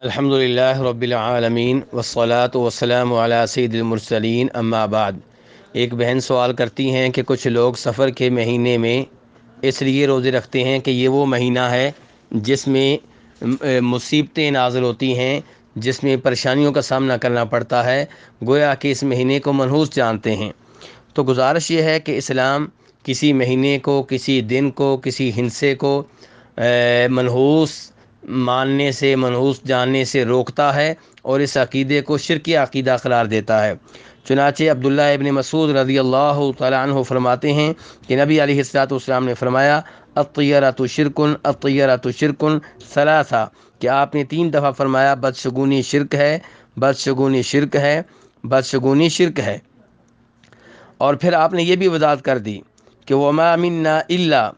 الحمدللہ رب العالمین والصلاة والسلام علی سید المرسلین اما بعد۔ ایک بہن سوال کرتی ہیں کہ کچھ لوگ سفر کے مہینے میں اس لیے روزے رکھتے ہیں کہ یہ وہ مہینہ ہے جس میں مصیبتیں نازل ہوتی ہیں، جس میں پریشانیوں کا سامنا کرنا پڑتا ہے، گویا کہ اس مہینے کو منحوس جانتے ہیں۔ تو گزارش یہ ہے کہ اسلام کسی مہینے کو، کسی دن کو، کسی ہندسے کو منحوس ماننے سے، منحوس جاننے سے روکتا ہے اور اس عقیدے کو شرکی عقیدہ قرار دیتا ہے۔ چنانچہ عبداللہ ابن مسعود رضی اللہ تعالیٰ عنہ فرماتے ہیں کہ نبی علیہ الصلوۃ والسلام نے فرمایا الطیرۃ شرکن الطیرۃ شرکن ثلاثہ، کہ آپ نے 3 دفعہ فرمایا بدشگونی شرک ہے، بدشگونی شرک ہے، بدشگونی شرک ہے۔ اور پھر آپ نے یہ بھی وضاحت کر دی کہ وما منا الا،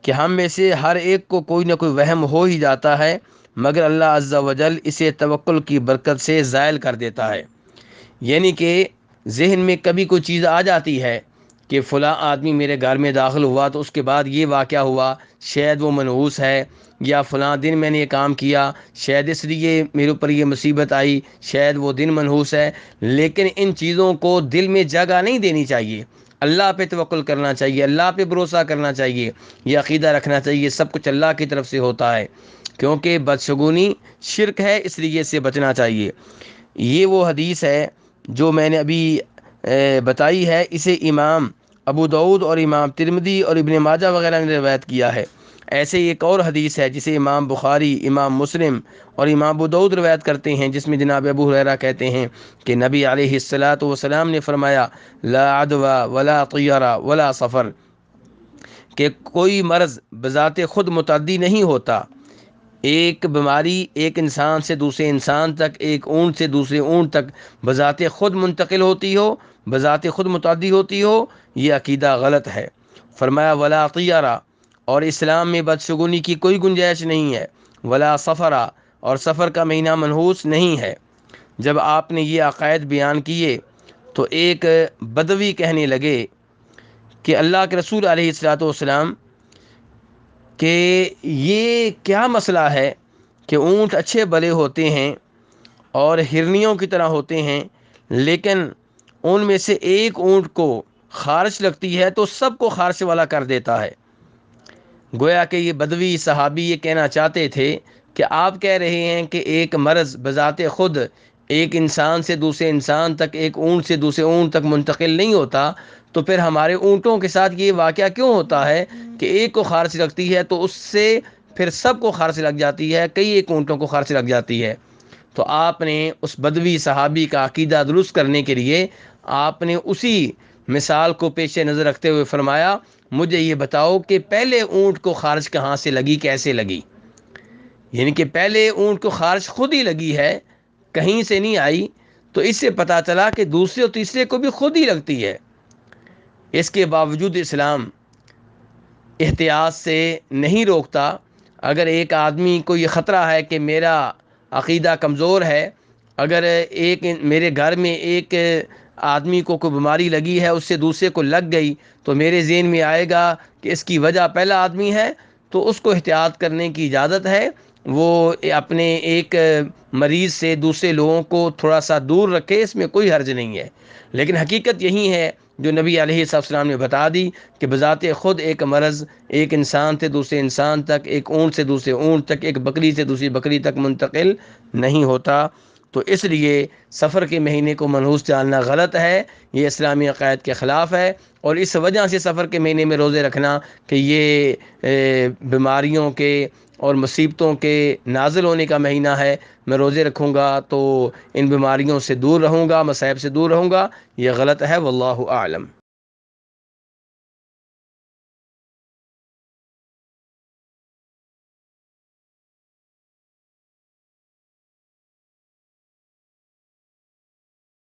کہ ہم میں سے ہر ایک کو کوئی نہ کوئی وہم ہو ہی جاتا ہے، مگر اللہ عز و جل اسے توکل کی برکت سے زائل کر دیتا ہے۔ یعنی کہ ذہن میں کبھی کوئی چیز آ جاتی ہے کہ فلاں آدمی میرے گھر میں داخل ہوا تو اس کے بعد یہ واقعہ ہوا، شاید وہ منحوس ہے، یا فلاں دن میں نے یہ کام کیا، شاید اس لیے میرے اوپر یہ مصیبت آئی، شاید وہ دن منحوس ہے۔ لیکن ان چیزوں کو دل میں جگہ نہیں دینی چاہیے، اللہ پہ توکل کرنا چاہیے، اللہ پہ بھروسہ کرنا چاہیے، یہ عقیدہ رکھنا چاہیے سب کچھ اللہ کی طرف سے ہوتا ہے، کیونکہ بدشگونی شرک ہے، اس لیے اس سے بچنا چاہیے۔ یہ وہ حدیث ہے جو میں نے ابھی بتائی ہے، اسے امام ابو داؤد اور امام ترمذی اور ابن ماجہ وغیرہ نے روایت کیا ہے۔ ایسے ہی ایک اور حدیث ہے جسے امام بخاری، امام مسلم اور امام ابو داؤد روایت کرتے ہیں، جس میں جناب ابو ہریرہ کہتے ہیں کہ نبی علیہ الصلاۃ والسلام نے فرمایا لا عدوى ولا طیرہ ولا سفر، کہ کوئی مرض بذات خود متعدی نہیں ہوتا۔ ایک بیماری ایک انسان سے دوسرے انسان تک، ایک اونٹ سے دوسرے اونٹ تک بذات خود منتقل ہوتی ہو، بذات خود متعدی ہوتی ہو، یہ عقیدہ غلط ہے۔ فرمایا ولا طیرہ، اور اسلام میں بدشگونی کی کوئی گنجائش نہیں ہے، ولا سفرہ، اور سفر کا مہینہ منحوس نہیں ہے۔ جب آپ نے یہ عقائد بیان کیے تو ایک بدوی کہنے لگے کہ اللہ کے رسول علیہ الصلوۃ والسلام کہ یہ کیا مسئلہ ہے کہ اونٹ اچھے بھلے ہوتے ہیں اور ہرنیوں کی طرح ہوتے ہیں، لیکن ان میں سے ایک اونٹ کو خارش لگتی ہے تو سب کو خارش والا کر دیتا ہے۔ گویا کہ یہ بدوی صحابی یہ کہنا چاہتے تھے کہ آپ کہہ رہے ہیں کہ ایک مرض بذات خود ایک انسان سے دوسرے انسان تک، ایک اونٹ سے دوسرے اونٹ تک منتقل نہیں ہوتا، تو پھر ہمارے اونٹوں کے ساتھ یہ واقعہ کیوں ہوتا ہے کہ ایک کو خارش لگتی ہے تو اس سے پھر سب کو خارش لگ جاتی ہے، کئی ایک اونٹوں کو خارش لگ جاتی ہے۔ تو آپ نے اس بدوی صحابی کا عقیدہ درست کرنے کے لیے آپ نے اسی مثال کو پیش نظر رکھتے ہوئے فرمایا مجھے یہ بتاؤ کہ پہلے اونٹ کو خارش کہاں سے لگی، کیسے لگی؟ یعنی کہ پہلے اونٹ کو خارش خود ہی لگی ہے، کہیں سے نہیں آئی، تو اس سے پتہ چلا کہ دوسرے اور تیسرے کو بھی خود ہی لگتی ہے۔ اس کے باوجود اسلام احتیاط سے نہیں روکتا۔ اگر ایک آدمی کو یہ خطرہ ہے کہ میرا عقیدہ کمزور ہے، اگر ایک میرے گھر میں ایک آدمی کو کوئی بیماری لگی ہے، اس سے دوسرے کو لگ گئی، تو میرے ذہن میں آئے گا کہ اس کی وجہ پہلا آدمی ہے، تو اس کو احتیاط کرنے کی اجازت ہے، وہ اپنے ایک مریض سے دوسرے لوگوں کو تھوڑا سا دور رکھے، اس میں کوئی حرج نہیں ہے۔ لیکن حقیقت یہی ہے جو نبی علیہ السلام نے بتا دی کہ بذات خود ایک مرض ایک انسان سے دوسرے انسان تک، ایک اونٹ سے دوسرے اونٹ تک، ایک بکری سے دوسری بکری تک منتقل نہیں ہوتا۔ تو اس لیے سفر کے مہینے کو منحوس جاننا غلط ہے، یہ اسلامی عقائد کے خلاف ہے، اور اس وجہ سے سفر کے مہینے میں روزے رکھنا کہ یہ بیماریوں کے اور مصیبتوں کے نازل ہونے کا مہینہ ہے، میں روزے رکھوں گا تو ان بیماریوں سے دور رہوں گا، مصائب سے دور رہوں گا، یہ غلط ہے، واللہ اعلم۔